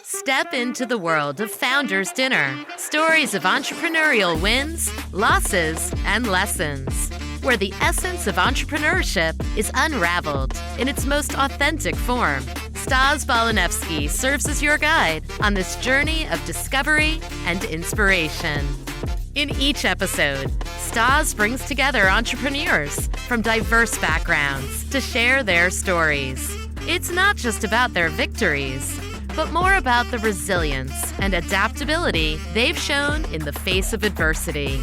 Step into the world of Founders Dinner. Stories of entrepreneurial wins, losses, and lessons. Where the essence of entrepreneurship is unraveled in its most authentic form. Stas Balanevsky serves as your guide on this journey of discovery and inspiration. In each episode, Stas brings together entrepreneurs from diverse backgrounds to share their stories. It's not just about their victories, but more about the resilience and adaptability they've shown in the face of adversity.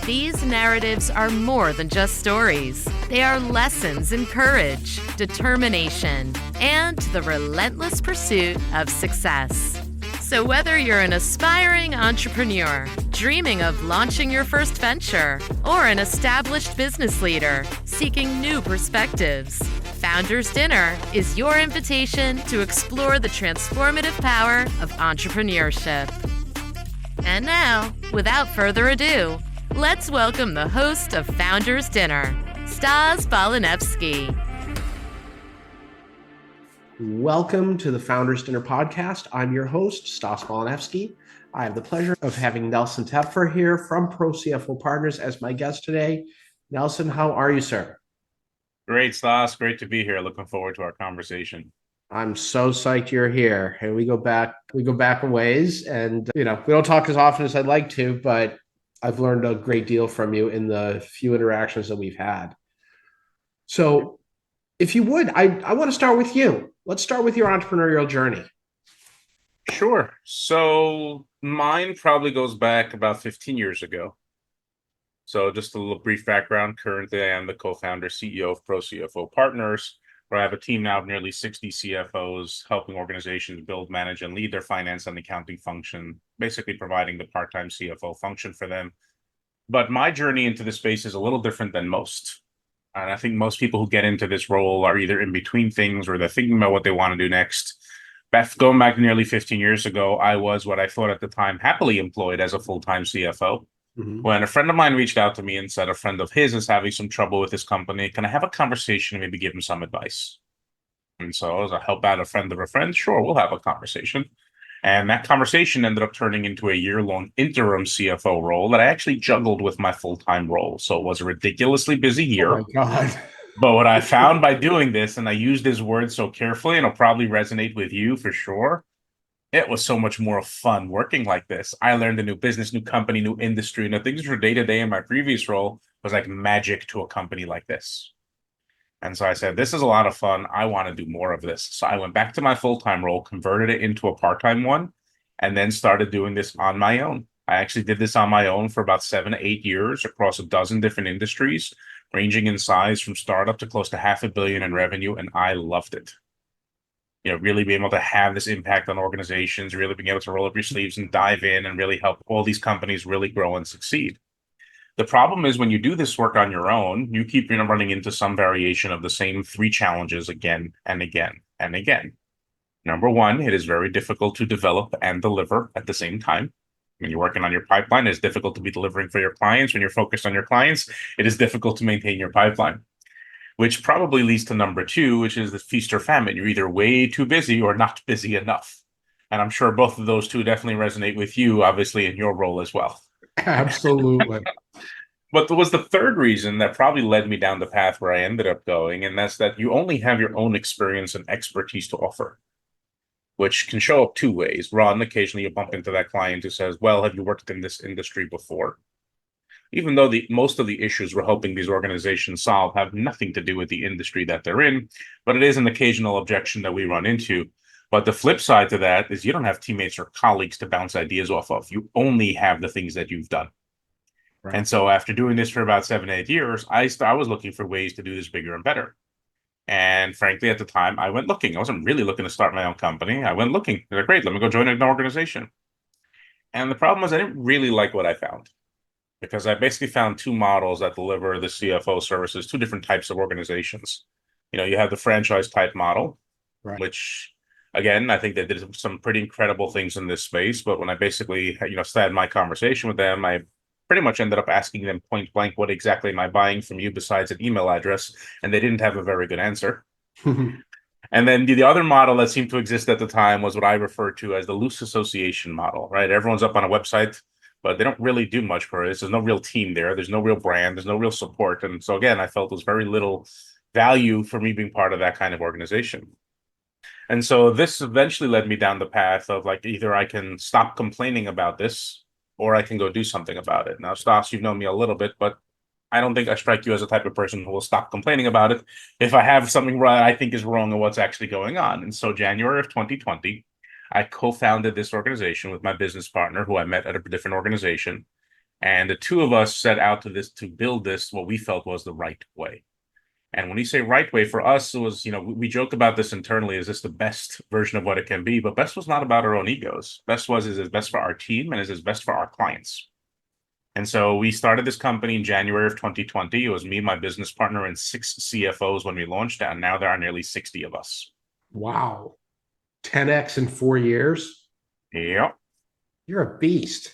These narratives are more than just stories. They are lessons in courage, determination, and the relentless pursuit of success. So whether you're an aspiring entrepreneur, dreaming of launching your first venture, or an established business leader seeking new perspectives, Founders Dinner is your invitation to explore the transformative power of entrepreneurship. And now, without further ado, let's welcome the host of Founders Dinner, Stas Balanevsky. Welcome to the Founders Dinner podcast. I'm your host, Stas Balanevsky. I have the pleasure of having Nelson Tepfer here from Pro CFO Partners as my guest today. Nelson, how are you, sir? Great, Stas. Great to be here. Looking forward to our conversation. I'm so psyched you're here. And we go back a ways, and we don't talk as often as I'd like to, but I've learned a great deal from you in the few interactions that we've had. So if you would, I want to start with you. Let's start with your entrepreneurial journey. Sure. So mine probably goes back about 15 years ago. So just a little brief background. Currently, I am the co-founder, CEO of Pro CFO Partners, where I have a team now of nearly 60 CFOs helping organizations build, manage, and lead their finance and accounting function, basically providing the part-time CFO function for them. But my journey into this space is a little different than most. And I think most people who get into this role are either in between things or they're thinking about what they want to do next. Going back nearly 15 years ago, I was what I thought at the time happily employed as a full-time CFO. When a friend of mine reached out to me and said a friend of his is having some trouble with his company, can I have a conversation and maybe give him some advice? And so as I help out a friend of a friend, sure, we'll have a conversation. And that conversation ended up turning into a year-long interim CFO role that I actually juggled with my full-time role. So it was a ridiculously busy year. Oh my God. But what I found by doing this, and I use this word so carefully, and it'll probably resonate with you for sure, it was so much more fun working like this. I learned a new business, new company, new industry, and the things for day-to-day in my previous role was like magic to a company like this. And so I said, this is a lot of fun. I want to do more of this. So I went back to my full-time role, converted it into a part-time one, and then started doing this on my own. I actually did this on my own for about 7 to 8 years across a dozen different industries, ranging in size from startup to close to $500 million in revenue, and I loved it. Really being able to have this impact on organizations, really being able to roll up your sleeves and dive in and really help all these companies really grow and succeed. The problem is when you do this work on your own, you keep running into some variation of the same 3 challenges again and again and again. Number one, it is very difficult to develop and deliver at the same time. When you're working on your pipeline, it's difficult to be delivering for your clients. When you're focused on your clients, it is difficult to maintain your pipeline. Which probably leads to number 2, which is the feast or famine. You're either way too busy or not busy enough. And I'm sure both of those two definitely resonate with you, obviously, in your role as well. Absolutely. But there was the third reason that probably led me down the path where I ended up going, and that's that you only have your own experience and expertise to offer, which can show up 2 ways. One, occasionally you bump into that client who says, well, have you worked in this industry before? Even though most of the issues we're helping these organizations solve have nothing to do with the industry that they're in, but it is an occasional objection that we run into. But the flip side to that is you don't have teammates or colleagues to bounce ideas off of. You only have the things that you've done. Right. And so after doing this for about 7 to 8 years, I was looking for ways to do this bigger and better. And frankly, at the time, I went looking. I wasn't really looking to start my own company. I went looking. They're like, great, let me go join an organization. And the problem was I didn't really like what I found. Because I basically found 2 models that deliver the CFO services, 2 different types of organizations. You have the franchise type model, right, which, again, I think they did some pretty incredible things in this space. But when I basically, started my conversation with them, I pretty much ended up asking them point blank, what exactly am I buying from you besides an email address? And they didn't have a very good answer. And then the other model that seemed to exist at the time was what I refer to as the loose association model, right? Everyone's up on a website, but they don't really do much for it. There's no real team there. There's no real brand. There's no real support. And so again, I felt there was very little value for me being part of that kind of organization. And so this eventually led me down the path of like, either I can stop complaining about this or I can go do something about it. Now, Stas, you've known me a little bit, but I don't think I strike you as the type of person who will stop complaining about it if I have something right I think is wrong and what's actually going on. And so January of 2020, I co-founded this organization with my business partner who I met at a different organization. And the two of us set out to build this what we felt was the right way. And when we say right way, for us, it was, we joke about this internally. Is this the best version of what it can be? But best was not about our own egos. Best was, is it best for our team and is it best for our clients? And so we started this company in January of 2020. It was me, my business partner, and 6 CFOs when we launched, and now there are nearly 60 of us. Wow. 10x in 4 years? Yep. You're a beast.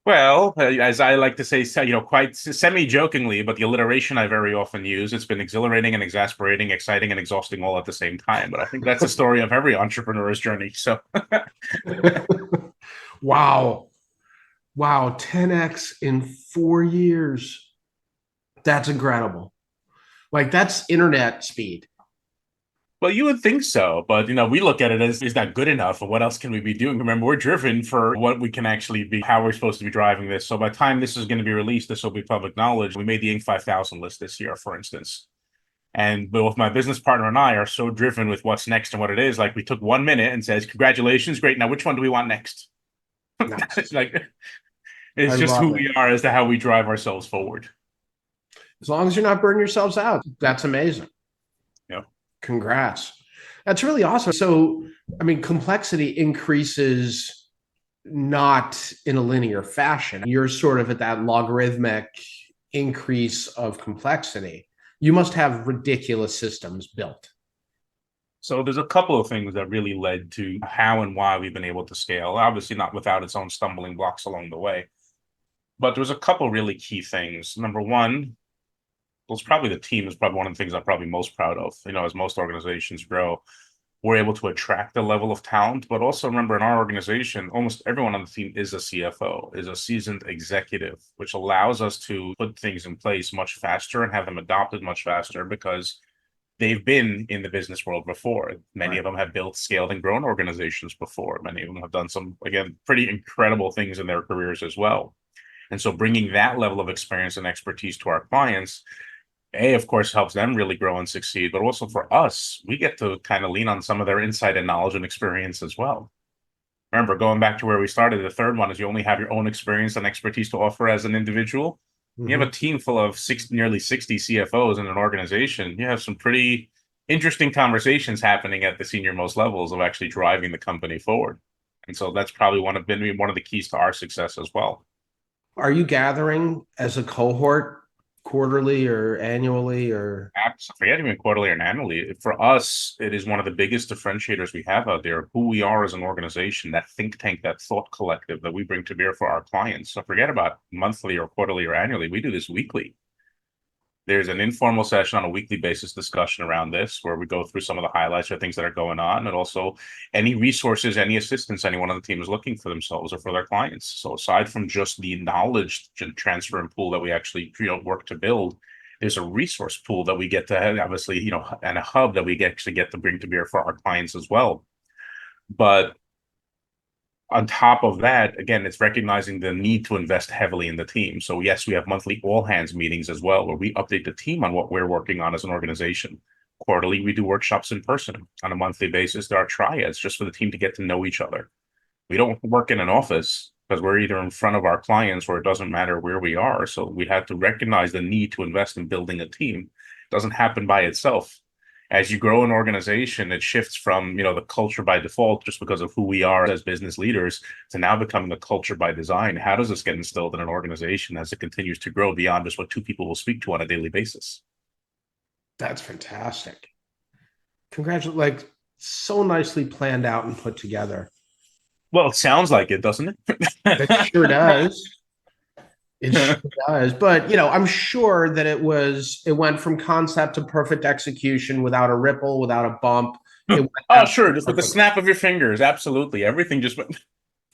Well, as I like to say, quite semi-jokingly, but the alliteration I very often use, it's been exhilarating and exasperating, exciting and exhausting all at the same time. But I think that's the story of every entrepreneur's journey. So, Wow. Wow. 10x in 4 years. That's incredible. Like, that's internet speed. well, you would think so, but we look at it as, is that good enough? And what else can we be doing? Remember, we're driven for what we can actually be, how we're supposed to be driving this. So by the time this is going to be released, this will be public knowledge. We made the Inc. 5000 list this year, for instance. And both my business partner and I are so driven with what's next and what it is. Like, we took 1 minute and says, congratulations, great. Now, which one do we want next? Nice. It's I just love who it. we are as to how we drive ourselves forward. As long as you're not burning yourselves out, that's amazing. Yeah. Congrats. That's really awesome. So, I mean, complexity increases not in a linear fashion. You're sort of at that logarithmic increase of complexity. You must have ridiculous systems built. So there's a couple of things that really led to how and why we've been able to scale. Obviously, not without its own stumbling blocks along the way. But there's a couple really key things. Number one, was probably the team is probably one of the things I'm probably most proud of. As most organizations grow, we're able to attract a level of talent, but also remember in our organization, almost everyone on the team is a CFO, is a seasoned executive, which allows us to put things in place much faster and have them adopted much faster because they've been in the business world before. Many of them have built, scaled, and grown organizations before. Many of them have done some, again, pretty incredible things in their careers as well. And so bringing that level of experience and expertise to our clients, of course, helps them really grow and succeed, but also for us, we get to kind of lean on some of their insight and knowledge and experience as well. Remember, going back to where we started, the third one is you only have your own experience and expertise to offer as an individual. Mm-hmm. You have a team full of nearly 60 CFOs in an organization. You have some pretty interesting conversations happening at the senior most levels of actually driving the company forward. And so that's probably been one of the keys to our success as well. Are you gathering as a cohort quarterly or annually or? Forget even quarterly or annually. For us, it is one of the biggest differentiators we have out there, who we are as an organization, that think tank, that thought collective that we bring to bear for our clients. So forget about monthly or quarterly or annually. We do this weekly. There's an informal session on a weekly basis discussion around this where we go through some of the highlights or things that are going on, and also any resources, any assistance anyone on the team is looking for themselves or for their clients. So aside from just the knowledge transfer and pool that we actually work to build, there's a resource pool that we get to have, obviously, and a hub that we actually get to bring to bear for our clients as well. But on top of that, again, it's recognizing the need to invest heavily in the team. So yes, we have monthly all hands meetings as well, where we update the team on what we're working on as an organization. Quarterly, we do workshops in person. On a monthly basis, there are triads just for the team to get to know each other. We don't work in an office because we're either in front of our clients or it doesn't matter where we are. So we have to recognize the need to invest in building a team. It doesn't happen by itself. As you grow an organization, it shifts from, the culture by default, just because of who we are as business leaders, to now becoming the culture by design. How does this get instilled in an organization as it continues to grow beyond just what two people will speak to on a daily basis? That's fantastic. Congratulations. Like, so nicely planned out and put together. Well, it sounds like it, doesn't it? It sure does. It sure does. But, I'm sure that it wwent from concept to perfect execution without a ripple, without a bump. It went Oh, sure. absolutely Just with the perfectly. snap of your fingers. Absolutely. Everything just went.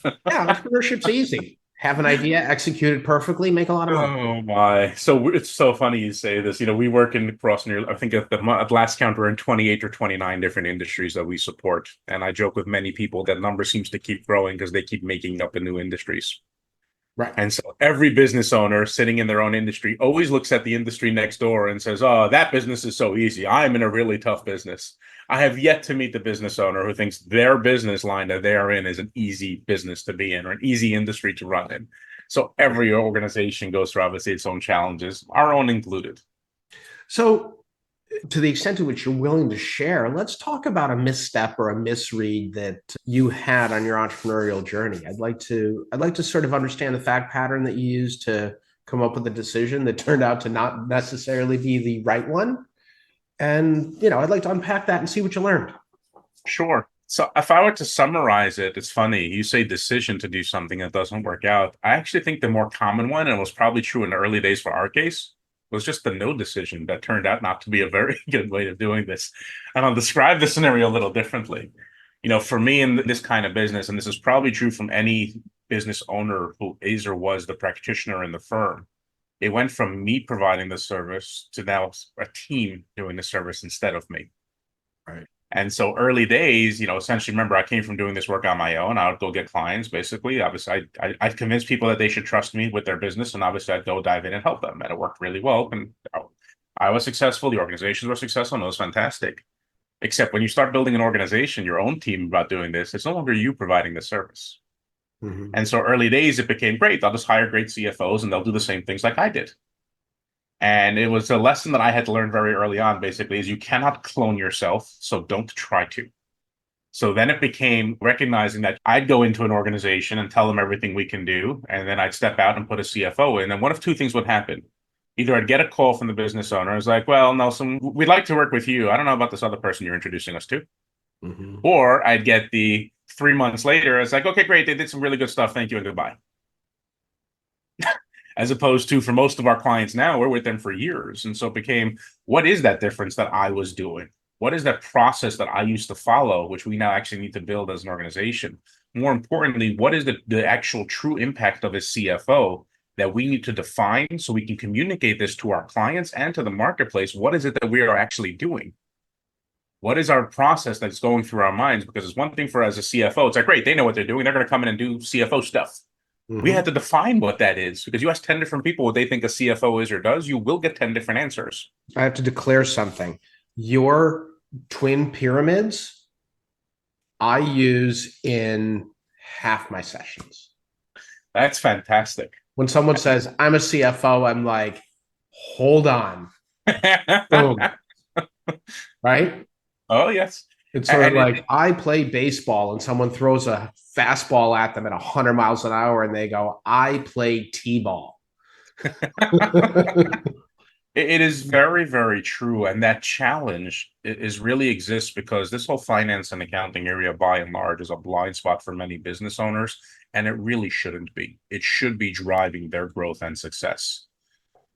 Yeah, entrepreneurship's easy. Have an idea, execute it perfectly, make a lot of money. Oh my! So it's so funny you say this. We work in across near. I think at last count we're in 28 or 29 different industries that we support. And I joke with many people that number seems to keep growing because they keep making up in new industries. Right. And so every business owner sitting in their own industry always looks at the industry next door and says, "Oh, that business is so easy. I'm in a really tough business." I have yet to meet the business owner who thinks their business line that they are in is an easy business to be in or an easy industry to run in. So every organization goes through obviously its own challenges, our own included. So, to the extent to which you're willing to share, let's talk about a misstep or a misread that you had on your entrepreneurial journey. I'd like to sort of understand the fact pattern that you used to come up with a decision that turned out to not necessarily be the right one. And, I'd like to unpack that and see what you learned. Sure. So if I were to summarize it, it's funny. You say decision to do something that doesn't work out. I actually think the more common one, and was probably true in the early days for our case, was just the no decision that turned out not to be a very good way of doing this. And I'll describe the scenario a little differently. For me in this kind of business, and this is probably true from any business owner who is or was the practitioner in the firm, it went from me providing the service to now a team doing the service instead of me. Right. And so early days, essentially, remember, I came from doing this work on my own. I would go get clients, basically. Obviously, I'd convince people that they should trust me with their business. And obviously, I'd go dive in and help them. And it worked really well. And I was successful. The organizations were successful. And it was fantastic. Except when you start building an organization, your own team about doing this, it's no longer you providing the service. Mm-hmm. And so early days, it became great. They'll just hire great CFOs and they'll do the same things like I did. And it was a lesson that I had to learn very early on, basically, is you cannot clone yourself. So don't try to. So then it became recognizing that I'd go into an organization and tell them everything we can do. And then I'd step out and put a CFO in. And one of two things would happen. Either I'd get a call from the business owner. It's like, well, Nelson, we'd like to work with you. I don't know about this other person you're introducing us to. Mm-hmm. Or I'd get the 3 months later. It's like, okay, great. They did some really good stuff. Thank you and goodbye. As opposed to for most of our clients now, we're with them for years. And so it became, what is that difference that I was doing? What is that process that I used to follow, which we now actually need to build as an organization? More importantly, what is the actual true impact of a CFO that we need to define so we can communicate this to our clients and to the marketplace? What is it that we are actually doing? What is our process that's going through our minds? Because it's one thing for as a CFO, it's like, great, they know what they're doing. They're going to come in and do CFO stuff. Mm-hmm. We had to define what that is because you ask 10 different people what they think a CFO is or does, you will get 10 different answers. I have to declare something. Your twin pyramids, I use in half my sessions. That's fantastic. When someone says, I'm a CFO, I'm like, hold on. Boom. Right? Oh, yes. It's sort of like I play baseball and someone throws a fastball at them at 100 miles an hour and they go, I play T-ball. It is very, very true. And that challenge is really exists because this whole finance and accounting area, by and large, is a blind spot for many business owners. And it really shouldn't be. It should be driving their growth and success.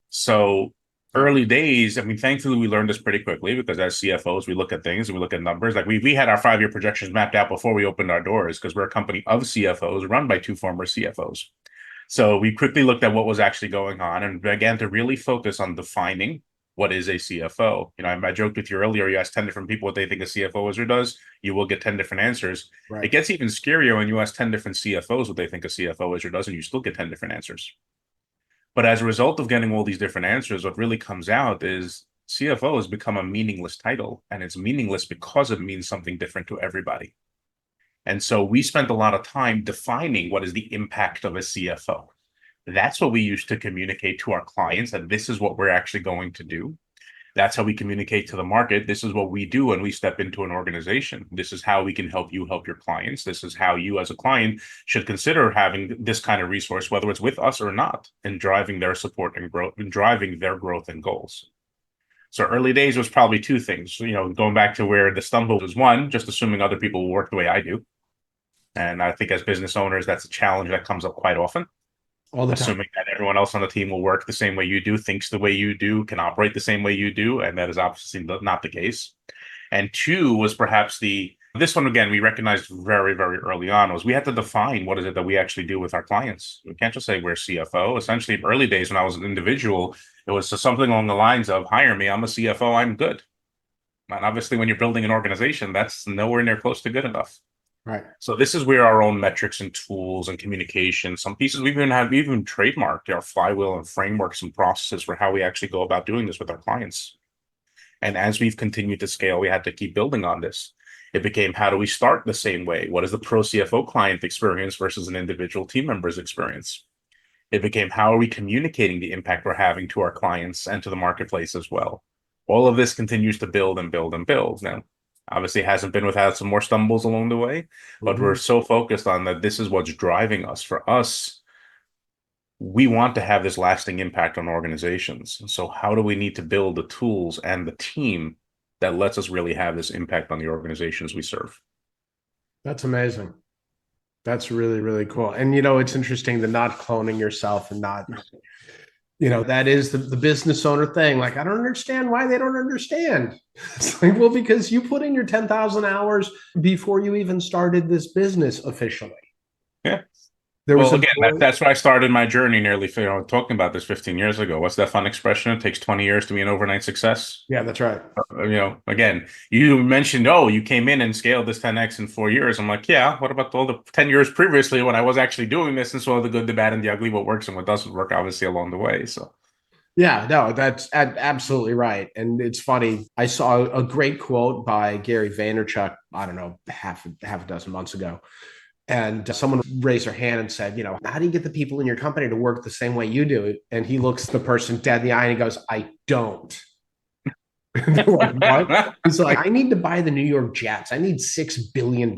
So early days, I mean, thankfully, we learned this pretty quickly because as CFOs, we look at things and we look at numbers. Like we had our 5-year projections mapped out before we opened our doors because we're a company of CFOs run by 2 former CFOs. So we quickly looked at what was actually going on and began to really focus on defining what is a CFO. I joked with you earlier, you ask 10 different people what they think a CFO is or does, you will get 10 different answers. Right. It gets even scarier when you ask 10 different CFOs what they think a CFO is or does, and you still get 10 different answers. But as a result of getting all these different answers, what really comes out is CFO has become a meaningless title, and it's meaningless because it means something different to everybody. And so we spent a lot of time defining what is the impact of a CFO. That's what we use to communicate to our clients that this is what we're actually going to do. That's how we communicate to the market. This is what we do when we step into an organization. This is how we can help you help your clients. This is how you as a client should consider having this kind of resource, whether it's with us or not, and driving their support and growth and driving their growth and goals. So early days was probably 2 things, going back to where the stumble was. 1, just assuming other people will work the way I do. And I think as business owners, that's a challenge that comes up quite often. all the time. assuming that everyone else on the team will work the same way you do, thinks the way you do, can operate the same way you do, and that is obviously not the case. And two was perhaps this one again we recognized very, very early on was we had to define what is it that we actually do with our clients. We can't just say we're CFO. Essentially, in early days when I was an individual, it was something along the lines of hire me, I'm a CFO, I'm good. And obviously, when you're building an organization, that's nowhere near close to good enough. Right. So this is where our own metrics and tools and communication, some pieces we even trademarked our flywheel and frameworks and processes for how we actually go about doing this with our clients. And as we've continued to scale, we had to keep building on this. It became, how do we start the same way? What is the Pro CFO client experience versus an individual team member's experience? It became, how are we communicating the impact we're having to our clients and to the marketplace as well? All of this continues to build and build and build. Now, obviously, it hasn't been without some more stumbles along the way, but we're so focused on that. This is what's driving us. For us, we want to have this lasting impact on organizations. So how do we need to build the tools and the team that lets us really have this impact on the organizations we serve? That's amazing. That's really, really cool. And, it's interesting, the not cloning yourself and not, that is the business owner thing. Like, I don't understand why they don't understand. It's like, well, because you put in your 10,000 hours before you even started this business officially. Yeah. There was that's why I started my journey nearly, talking about this 15 years ago. What's that fun expression? It takes 20 years to be an overnight success. Yeah, that's right. Again, you mentioned, you came in and scaled this 10x in 4 years. I'm like, yeah, what about all the 10 years previously when I was actually doing this and saw the good, the bad, and the ugly, what works and what doesn't work, obviously, along the way. So, yeah, no, that's absolutely right. And it's funny. I saw a great quote by Gary Vaynerchuk, I don't know, half a dozen months ago. And someone raised their hand and said, how do you get the people in your company to work the same way you do? And he looks the person dead in the eye and he goes, I don't. They're like, what? He's like, I need to buy the New York Jets. I need $6 billion.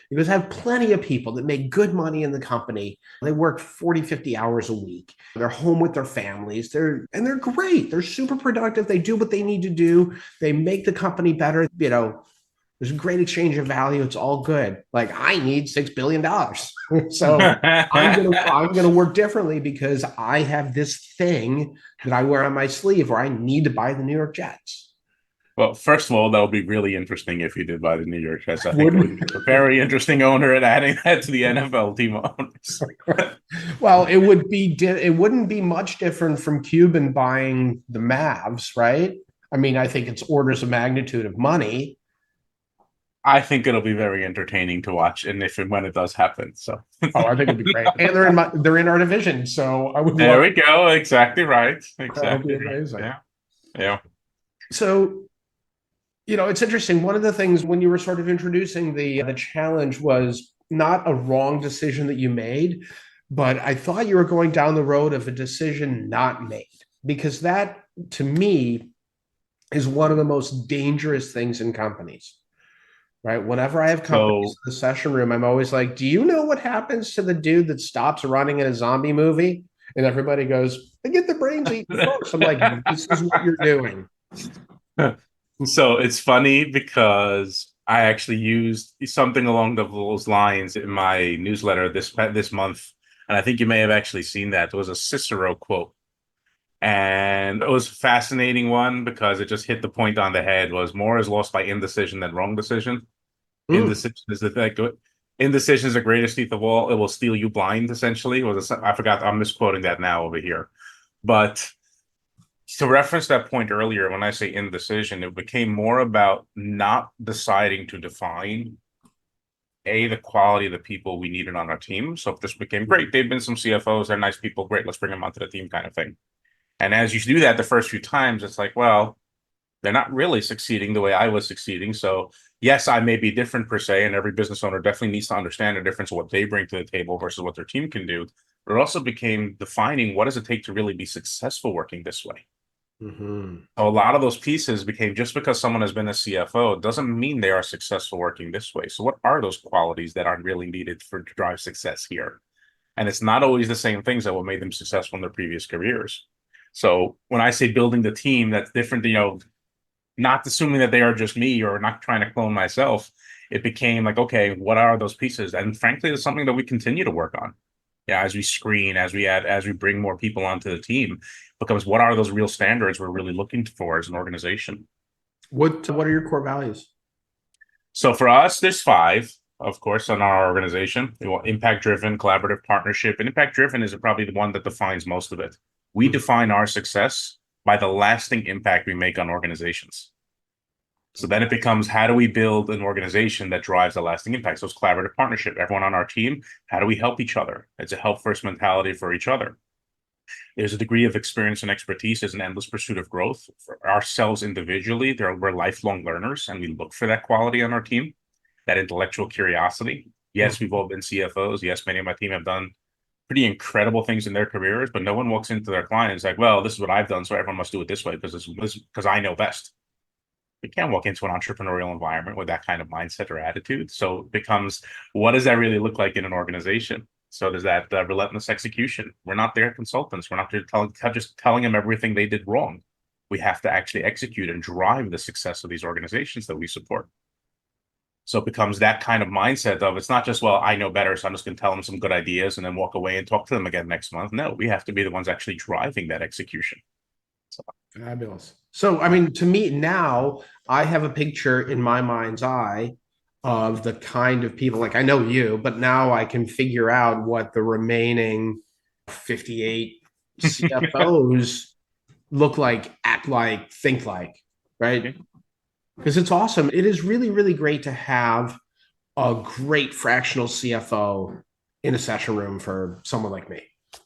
He goes, I have plenty of people that make good money in the company. They work 40, 50 hours a week. They're home with their families. They're great. They're super productive. They do what they need to do. They make the company better. There's a great exchange of value. It's all good. Like, I need $6 billion. So I'm gonna work differently because I have this thing that I wear on my sleeve, or I need to buy the New York Jets. Well, first of all, that would be really interesting if you did buy the New York Jets. I think it would be a very interesting owner at adding that to the NFL team owners. Well, it wouldn't be much different from Cuban buying the Mavs, right? I mean, I think it's orders of magnitude of money. I think it'll be very entertaining to watch, and if and when it does happen. So, I think it'd be great, and they're in our division, so I would. There we go. Exactly right. Exactly. Amazing. Right. Yeah. So, it's interesting. One of the things when you were sort of introducing the challenge was not a wrong decision that you made, but I thought you were going down the road of a decision not made, because that, to me, is one of the most dangerous things in companies. Right. Whenever I have companies in the session room, I'm always like, do you know what happens to the dude that stops running in a zombie movie? And everybody goes, they get their brains eaten first. I'm like, this is what you're doing. So it's funny because I actually used something along those lines in my newsletter this month. And I think you may have actually seen that. It was a Cicero quote. And it was a fascinating one because it just hit the point on the head. Was more is lost by indecision than wrong decision. Indecision is the thing. Indecision is the greatest thief of all. It will steal you blind, essentially. I forgot. I'm misquoting that now over here. But to reference that point earlier, when I say indecision, it became more about not deciding to define the quality of the people we needed on our team. So if this became great, they've been some CFOs, they're nice people, great, let's bring them onto the team kind of thing. And as you do that the first few times, it's like, well, they're not really succeeding the way I was succeeding. So yes, I may be different per se, and every business owner definitely needs to understand the difference of what they bring to the table versus what their team can do. But it also became defining what does it take to really be successful working this way. So a lot of those pieces became, just because someone has been a CFO doesn't mean they are successful working this way. So what are those qualities that are really needed to drive success here? And it's not always the same things that what made them successful in their previous careers. So when I say building the team, that's different, not assuming that they are just me or not trying to clone myself. It became like, okay, what are those pieces? And frankly, it's something that we continue to work on. Yeah, as we screen, as we add, as we bring more people onto the team, becomes what are those real standards we're really looking for as an organization. What are your core values? So for us, there's five, of course, on our organization. We want impact driven, collaborative, partnership, and impact driven is probably the one that defines most of it. We define our success by the lasting impact we make on organizations. So then it becomes, how do we build an organization that drives a lasting impact? So it's collaborative partnership. Everyone on our team, how do we help each other? It's a help first mentality for each other. There's a degree of experience and expertise. There's an endless pursuit of growth for ourselves individually. We're lifelong learners, and we look for that quality on our team, that intellectual curiosity. Yes, we've all been CFOs. Yes, many of my team have done pretty incredible things in their careers, but no one walks into their client and is like, well, this is what I've done, so everyone must do it this way because I know best. You can't walk into an entrepreneurial environment with that kind of mindset or attitude. So it becomes, what does that really look like in an organization? So there's that relentless execution. We're not their consultants. We're not just telling them everything they did wrong. We have to actually execute and drive the success of these organizations that we support. So it becomes that kind of mindset of, it's not just, well, I know better, so I'm just going to tell them some good ideas and then walk away and talk to them again next month. No, we have to be the ones actually driving that execution. So. Fabulous. So, I mean, to me now, I have a picture in my mind's eye of the kind of people, like I know you, but now I can figure out what the remaining 58 CFOs look like, act like, think like, right? Because it's awesome. It is really, really great to have a great fractional CFO in a session room for someone like me,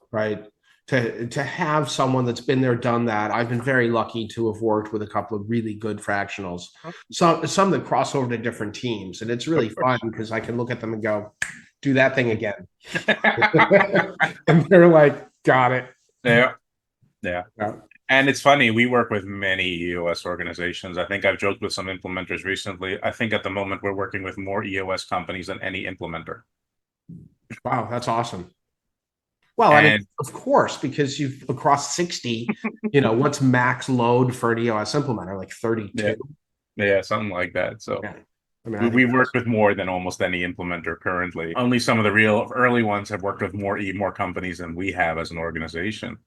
right? To have someone that's been there, done that. I've been very lucky to have worked with a couple of really good fractionals, some that cross over to different teams, and it's really fun because I can look at them and go, do that thing again. And they're like, got it. Yeah. And it's funny, we work with many EOS organizations. I think I've joked with some implementers recently. I think at the moment we're working with more EOS companies than any implementer. Wow, that's awesome. Well, I mean, of course, because you've across 60, what's max load for an EOS implementer? Like 32? Yeah, something like that. So yeah. I mean, we work with more than almost any implementer currently. Only some of the real early ones have worked with more companies than we have as an organization.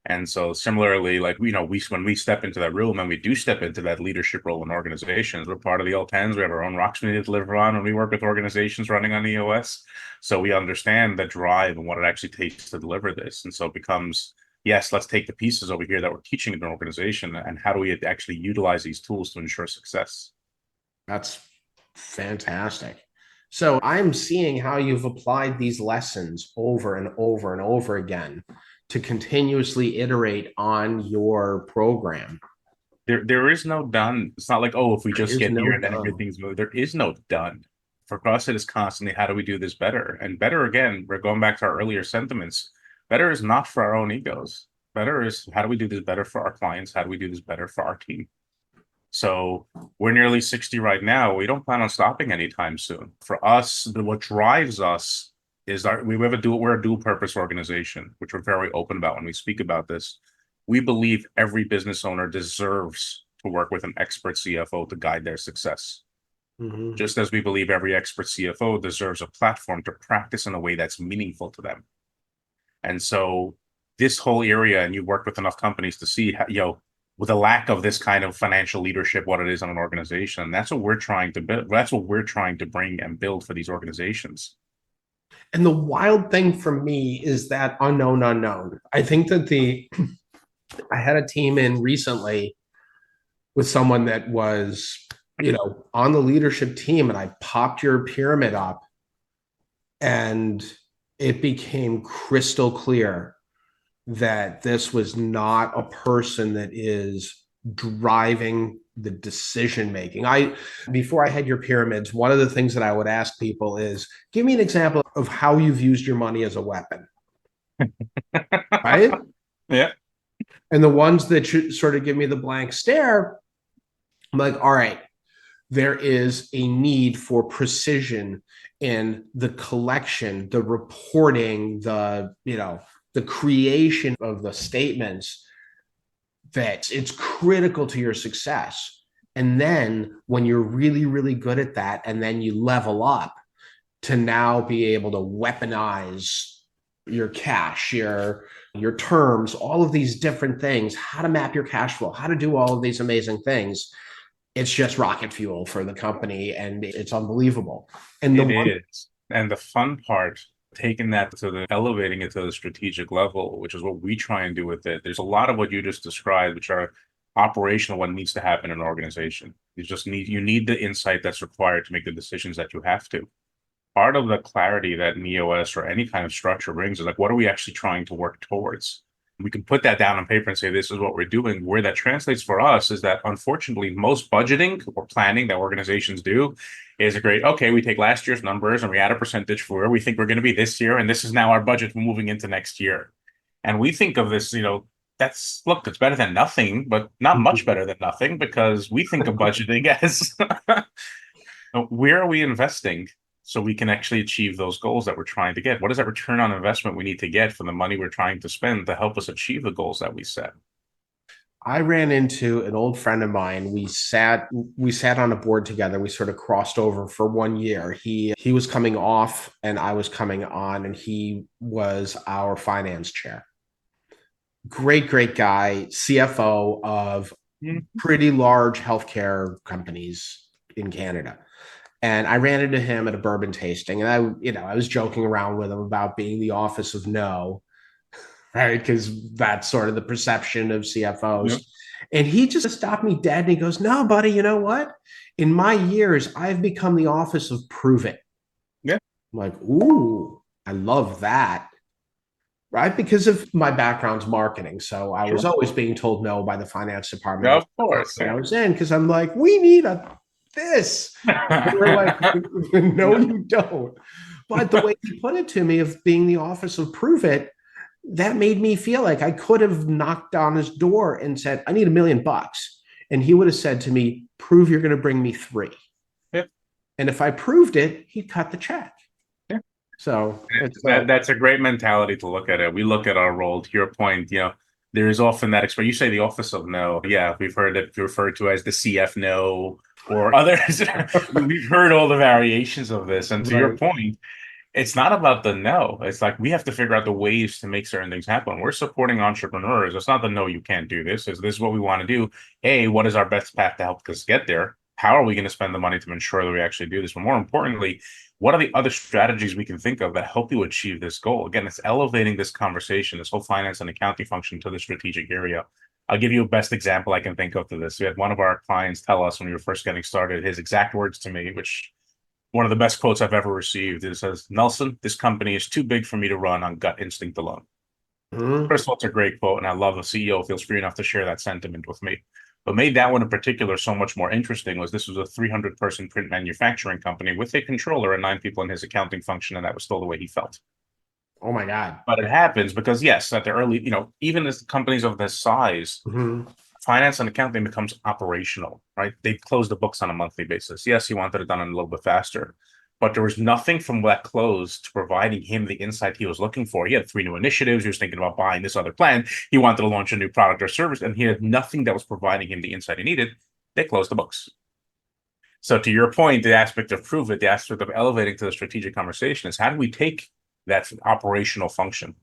And so similarly, like, when we step into that room and we do step into that leadership role in organizations, we're part of the L10s. We have our own rocks we need to deliver on, and we work with organizations running on EOS. So we understand the drive and what it actually takes to deliver this. And so it becomes, yes, let's take the pieces over here that we're teaching in an organization, and how do we actually utilize these tools to ensure success? That's fantastic. So I'm seeing how you've applied these lessons over and over and over again to continuously iterate on your program. There is no done. It's not like, oh, if we just get here and then everything's moved. There is no done. For us, it is constantly, how do we do this better? And better, again, we're going back to our earlier sentiments. Better is not for our own egos. Better is, how do we do this better for our clients? How do we do this better for our team? So we're nearly 60 right now. We don't plan on stopping anytime soon. For us, what drives us is we're a dual purpose organization, which we're very open about when we speak about this. We believe every business owner deserves to work with an expert CFO to guide their success. Mm-hmm. Just as we believe every expert CFO deserves a platform to practice in a way that's meaningful to them. And so this whole area, and you work with enough companies to see how, with a lack of this kind of financial leadership, what it is in an organization. And that's what we're trying to build. That's what we're trying to bring and build for these organizations. And the wild thing for me is that unknown unknown. I think that I had a team in recently with someone that was, on the leadership team, and I popped your pyramid up and it became crystal clear that this was not a person that is driving the decision making. Before I had your pyramids, one of the things that I would ask people is, give me an example of how you've used your money as a weapon. Right? Yeah. And the ones that sort of give me the blank stare, I'm like, all right, there is a need for precision in the collection, the reporting, the creation of the statements, that it's critical to your success. And then when you're really, really good at that, and then you level up to now be able to weaponize your cash, your terms, all of these different things, how to map your cash flow, how to do all of these amazing things. It's just rocket fuel for the company and it's unbelievable. And the It one is. And the fun part, taking that to the elevating it to the strategic level, which is what we try and do with it. There's a lot of what you just described, which are operational, what needs to happen in an organization. You need the insight that's required to make the decisions that you have to. Part of the clarity that NEOS or any kind of structure brings is like, what are we actually trying to work towards? We can put that down on paper and say, this is what we're doing. Where that translates for us is that, unfortunately, most budgeting or planning that organizations do is a great, okay, we take last year's numbers and we add a percentage for where we think we're going to be this year. And this is now our budget for moving into next year. And we think of this, look, it's better than nothing, but not much better than nothing, because we think of budgeting as where are we investing so we can actually achieve those goals that we're trying to get? What is that return on investment we need to get for the money we're trying to spend to help us achieve the goals that we set? I ran into an old friend of mine. We sat on a board together. We sort of crossed over for 1 year. He was coming off and I was coming on, and he was our finance chair. Great guy, CFO of pretty large healthcare companies in Canada. And I ran into him at a bourbon tasting, and I was joking around with him about being the office of no, right? Because that's sort of the perception of CFOs. Yep. And he just stopped me dead and he goes, "No, buddy, you know what? In my years, I've become the office of prove it." Yeah. I'm like, ooh, I love that. Right? Because of my background's marketing. So I was always being told no by the finance department. Of course. I was in, because I'm like, we need this. And we're like, no, you don't. But the way he put it to me of being the office of prove it, that made me feel like I could have knocked on his door and said, "I need $1 million." And he would have said to me, "Prove you're going to bring me 3." Yep. And if I proved it, he'd cut the check. Yeah. So that's a great mentality to look at it. We look at our role, to your point, there is often that expression. You say the office of no. Yeah, we've heard it referred to as the CF no or others. We've heard all the variations of this. And to your point, it's not about the no. It's like we have to figure out the ways to make certain things happen. We're supporting entrepreneurs. It's not the no, you can't do this. This is what we want to do. A, what is our best path to help us get there? How are we going to spend the money to ensure that we actually do this? But more importantly, what are the other strategies we can think of that help you achieve this goal? Again, it's elevating this conversation, this whole finance and accounting function, to the strategic area. I'll give you a best example I can think of to this. We had one of our clients tell us when we were first getting started, his exact words to me, which one of the best quotes I've ever received. It says, "Nelson, this company is too big for me to run on gut instinct alone." First of all, it's a great quote, and I love the CEO feels free enough to share that sentiment with me. What made that one in particular so much more interesting was this was a 300-person print manufacturing company with a controller and 9 people in his accounting function, and that was still the way he felt. Oh my God. But it happens because, yes, at the early, even as companies of this size, finance and accounting becomes operational, right? They close the books on a monthly basis. Yes, he wanted it done a little bit faster, but there was nothing from that close to providing him the insight he was looking for. He had 3 new initiatives. He was thinking about buying this other plan. He wanted to launch a new product or service, and he had nothing that was providing him the insight he needed. They closed the books. So to your point, the aspect of prove it, the aspect of elevating to the strategic conversation is, how do we take that operational function,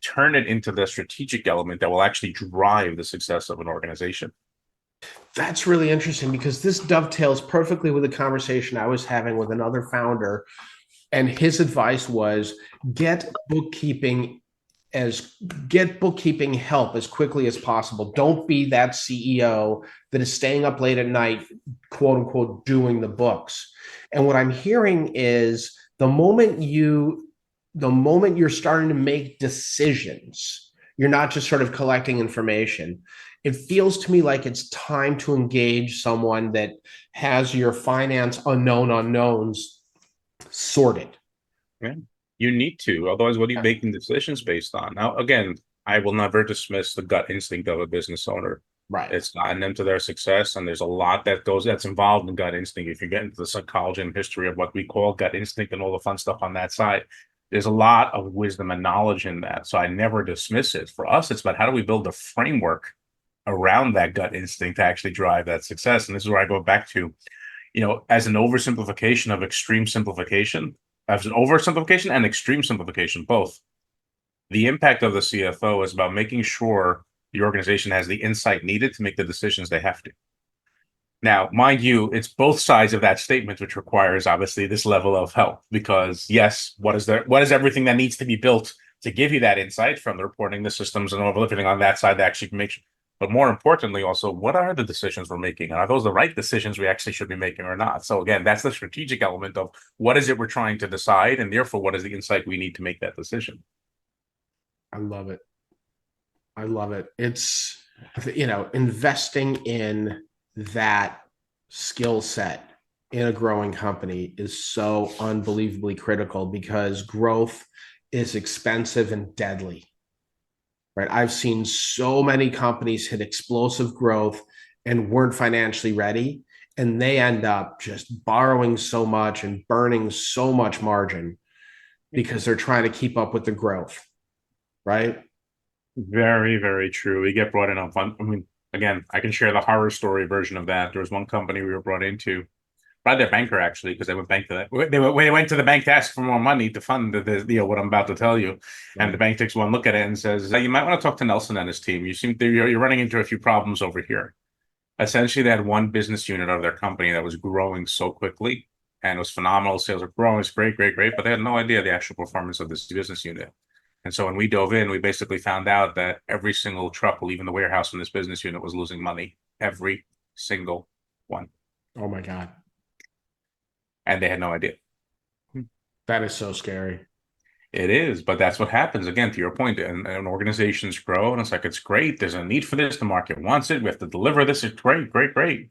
turn it into the strategic element that will actually drive the success of an organization? That's really interesting, because this dovetails perfectly with a conversation I was having with another founder. And his advice was, get bookkeeping help as quickly as possible. Don't be that CEO that is staying up late at night, quote unquote, doing the books. And what I'm hearing is the moment you're starting to make decisions, you're not just sort of collecting information. It feels to me like it's time to engage someone that has your finance unknowns sorted. Yeah, you need to. Otherwise, what are you making decisions based on? Now, again, I will never dismiss the gut instinct of a business owner. Right. It's gotten them to their success, and there's a lot that's involved in gut instinct. If you get into the psychology and history of what we call gut instinct and all the fun stuff on that side, there's a lot of wisdom and knowledge in that. So I never dismiss it. For us, it's about how do we build a framework around that gut instinct to actually drive that success. And this is where I go back to, as an oversimplification of extreme simplification, as an oversimplification and extreme simplification, both. The impact of the CFO is about making sure the organization has the insight needed to make the decisions they have to. Now, mind you, it's both sides of that statement, which requires obviously this level of help. Because yes, what is everything that needs to be built to give you that insight, from the reporting, the systems, and everything on that side that actually make sure. But more importantly, also, what are the decisions we're making? And are those the right decisions we actually should be making or not? So again, that's the strategic element of what is it we're trying to decide, and therefore, what is the insight we need to make that decision? I love it. I love it. It's, investing in that skill set in a growing company is so unbelievably critical, because growth is expensive and deadly, right? I've seen so many companies hit explosive growth and weren't financially ready, and they end up just borrowing so much and burning so much margin because they're trying to keep up with the growth, right? Very, very true. We get brought in on fun. I mean, again, I can share the horror story version of that. There was one company we were brought into by their banker, actually, because they went to the bank to ask for more money to fund what I'm about to tell you. And the bank takes one look at it and says, you might want to talk to Nelson and his team. You're running into a few problems over here. Essentially, they had one business unit of their company that was growing so quickly, and it was phenomenal. Sales are growing. It's great, great, great. But they had no idea the actual performance of this business unit. And so when we dove in, we basically found out that every single truck leaving the warehouse in this business unit was losing money. Every single one. Oh my God. And they had no idea. That is so scary. It is, but that's what happens. Again, to your point, and organizations grow, and it's like, it's great. There's a need for this. The market wants it. We have to deliver this. It's great, great, great.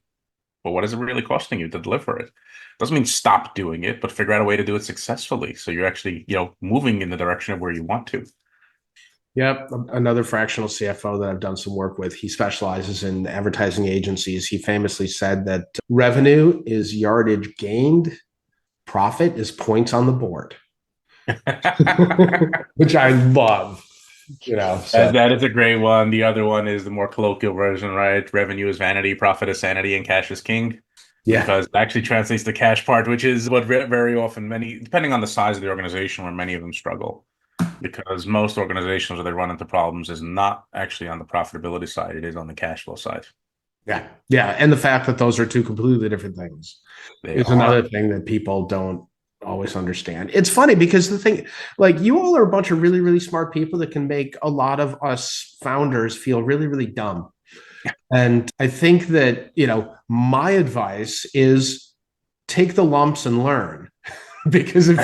But what is it really costing you to deliver it? Doesn't mean stop doing it, but figure out a way to do it successfully. So you're actually, moving in the direction of where you want to. Yep. Another fractional CFO that I've done some work with, he specializes in advertising agencies. He famously said that revenue is yardage gained, profit is points on the board, which I love. So. That is a great one. The other one is the more colloquial version, right? Revenue is vanity, profit is sanity, and cash is king. Yeah. Because it actually translates the cash part, which is what very often depending on the size of the organization, where many of them struggle. Because most organizations, where they run into problems, is not actually on the profitability side. It is on the cash flow side. Yeah. Yeah. And the fact that those are two completely different things is another thing that people don't always understand. It's funny because the thing, like, you all are a bunch of really, really smart people that can make a lot of us founders feel really, really dumb. And I think that, my advice is take the lumps and learn. Because if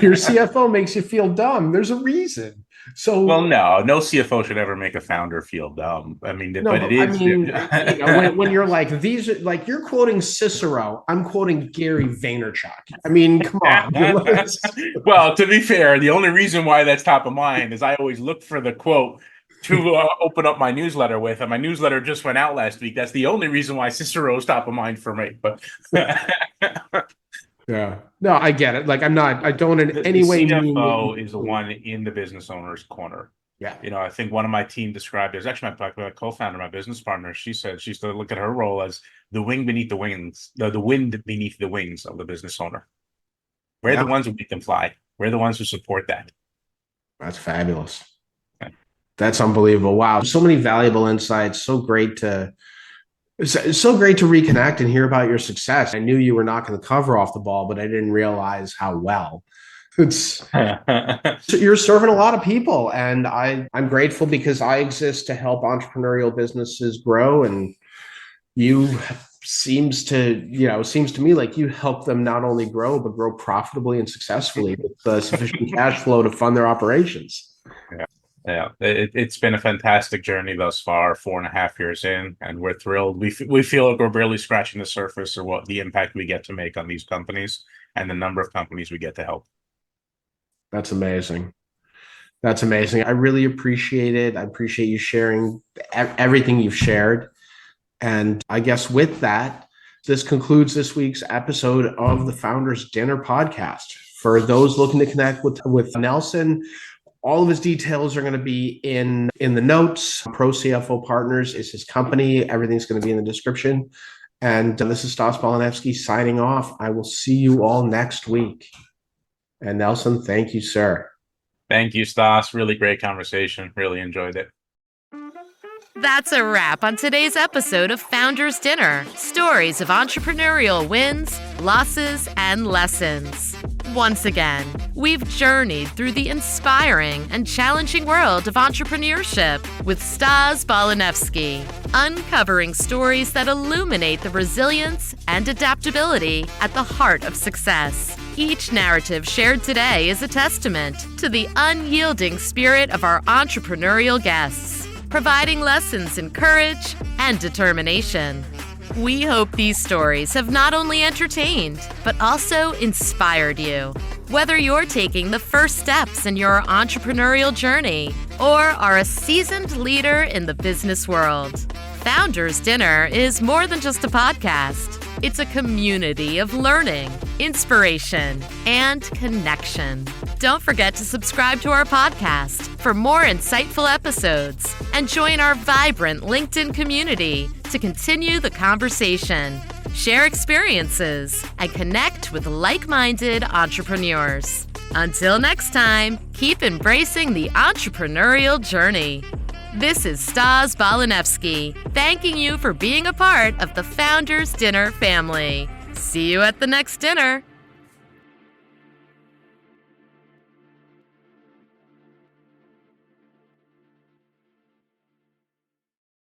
your CFO makes you feel dumb, there's a reason. So, well, no CFO should ever make a founder feel dumb. I mean, no, but it is. I mean, when you're like, these are like, you're quoting Cicero, I'm quoting Gary Vaynerchuk. I mean, come on. Well, to be fair, the only reason why that's top of mind is I always look for the quote to open up my newsletter with, and my newsletter just went out last week. That's the only reason why Cicero is top of mind for me. But yeah, no, I get it. Like, I don't in any way. CFO is the one in the business owner's corner. Yeah. I think one of my team described it as actually my co-founder, my business partner. She said she used to look at her role as the wing beneath the wings, the wind beneath the wings of the business owner. We're the ones who make them fly. We're the ones who support that. That's fabulous. Okay. That's unbelievable. Wow. So many valuable insights. So great to reconnect and hear about your success. I knew you were not going to cover off the ball, but I didn't realize how well. You're serving a lot of people, and I'm grateful because I exist to help entrepreneurial businesses grow, and you seems to me like you help them not only grow, but grow profitably and successfully with sufficient cash flow to fund their operations. Yeah, it's been a fantastic journey thus far, 4.5 years in, and we're thrilled. We feel like we're barely scratching the surface of what the impact we get to make on these companies and the number of companies we get to help. That's amazing. That's amazing. I really appreciate it. I appreciate you sharing everything you've shared. And I guess with that, this concludes this week's episode of the Founders Dinner podcast. For those looking to connect with Nelson, all of his details are going to be in the notes. Pro CFO Partners is his company. Everything's going to be in the description. And this is Stas Polanevsky signing off. I will see you all next week. And Nelson, thank you, sir. Thank you, Stas. Really great conversation. Really enjoyed it. That's a wrap on today's episode of Founders Dinner. Stories of entrepreneurial wins, losses, and lessons. Once again, we've journeyed through the inspiring and challenging world of entrepreneurship with Stas Balanevsky, uncovering stories that illuminate the resilience and adaptability at the heart of success. Each narrative shared today is a testament to the unyielding spirit of our entrepreneurial guests, providing lessons in courage and determination. We hope these stories have not only entertained, but also inspired you. Whether you're taking the first steps in your entrepreneurial journey or are a seasoned leader in the business world, Founders Dinner is more than just a podcast. It's a community of learning, inspiration, and connection. Don't forget to subscribe to our podcast for more insightful episodes and join our vibrant LinkedIn community to continue the conversation, share experiences, and connect with like-minded entrepreneurs. Until next time, keep embracing the entrepreneurial journey. This is Stas Balanevsky, thanking you for being a part of the Founders Dinner family. See you at the next dinner.